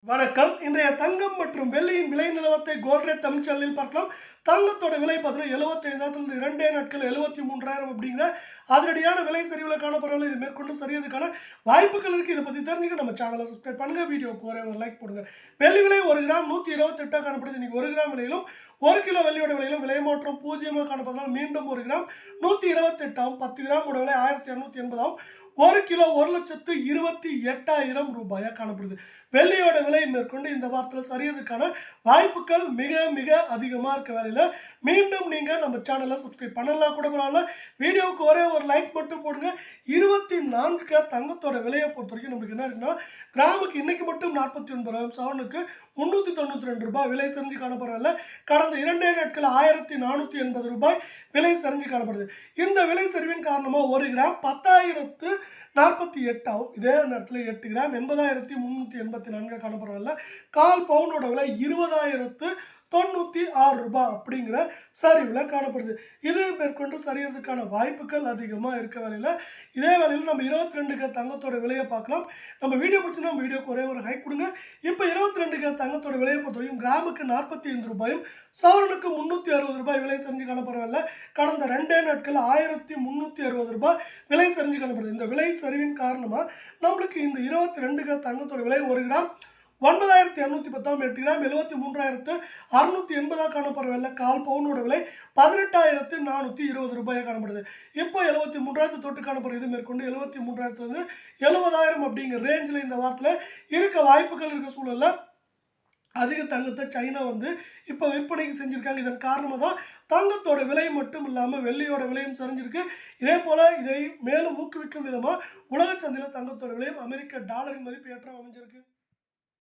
வணக்கம். இன்றைய தங்கம் மற்றும் வெள்ளியின் விலை நிலவரத்தை கோல்ட் ரேட் தமிழ் சேனலில் பார்க்கலாம். தங்கத்தோட விலை பார்த்தீங்கன்னா 75,000 2 நாட்கள் 73,000 அப்படிங்கிற அதிரடியான விலை சரிவில் காணப்படுறவங்க இது மேற்கொண்டு சரியதுக்கான வாய்ப்புகள் இருக்கு. இதை பத்தி தெரிஞ்சுக்க நம்ம சேனலை சப்ஸ்கிரைப் பண்ணுங்க. வீடியோக்கு ஒரே ஒரு லைக் போடுங்க. வெள்ளி விலை 1 கிராம் 128 காணப்படுது. இன்னைக்கு 1 கிராம் விலையிலும் 1 கிலோ வெள்ளியோட விலையிலும் விலை மாற்றம் 0 காணப்படுறதால் மீண்டும் 1 கிராம் 128 10 கிராம் விலை 1280 1 கிலோ 1,28,000 ரூபாயா காணப்படுது. வெள்ளியோட விலை மேற்கொண்டு இந்த வாரத்தில் சரியறதுக்கான வாய்ப்புகள் மிக மிக அதிகமாக இருக்க வேலையில் மீண்டும் நீங்கள் நம்ம சேனலை சப்ஸ்கிரைப் பண்ணலாம் கூட பரவாயில்ல. வீடியோவுக்கு ஒரே ஒரு லைக் மட்டும் போடுங்க. 24 தங்கத்தோட விலையை பொறுத்த வரைக்கும் நம்மளுக்கு என்ன இருக்குன்னா, கிராமுக்கு இன்னைக்கு மட்டும் 49,000 சவரனுக்கு 392 ரூபாய் விலை சரிஞ்சு காணப்படுறதில்ல. கடந்த 2 நாட்கள் 1,480 ரூபாய் விலை சரிஞ்சு காணப்படுது. இந்த விலை சரிவின் காரணமாக 1 கிராம் 10,048 ஆகும். இதே நேரத்தில் 8 கிராம் 80,384 காணப்படுறதில்ல. கால் பவுனோட விலை 20,096 ரூபாய் அப்படிங்கிற சரிவில் காணப்படுது. இது மேற்கொண்டு சரியறதுக்கான வாய்ப்புகள் அதிகமாக இருக்க வேலையில் இதே வேலையில் நம்ம 22 தங்கத்தோட விலையை பார்க்கலாம். நம்ம வீடியோ பிடிச்சினா நம்ம வீடியோக்கு ஒரே ஒரு ஹைக் கொடுங்க. இப்போ 22 தங்கத்தோட விலையை பொறுத்தவரைக்கும் கிராமுக்கு 45 ரூபாயும் சவரனுக்கு 360 ரூபாய் விலை சரிஞ்சு காணப்படவில்லை. கடந்த 2 நாட்கள் 1,360 ரூபாய் விலை சரிஞ்சு காணப்படுது. இந்த விலை சரிவின் காரணமாக நம்மளுக்கு இந்த 22 தங்கத்தோட விலை 1 கிராம் 9,210 8 கிராம் 73,680 காணப்படுறதில்ல. கால் பவுனோட விலை 18,420 ரூபாய் காணப்படுது. இப்போ 73,000 தொட்டு காணப்படுறது. இது மேற்கொண்டு 73,000 70,000 அப்படிங்கிற ரேஞ்சில் இந்த வாரத்தில் இருக்க வாய்ப்புகள் இருக்க சூழல்ல அதிக தங்கத்தை சைனா இப்போ விற்பனைக்கு செஞ்சுருக்காங்க. இதன் காரணமாக தான் தங்கத்தோட விலை மட்டும் இல்லாமல் வெள்ளியோட விலையும் சரிஞ்சிருக்கு. இதே போல் இதை மேலும் ஊக்குவிக்கும் விதமாக உலக சந்தையில் தங்கத்தோட விலையும் அமெரிக்க டாலரின் மதிப்பு ஏற்றம் அமைஞ்சிருக்கு.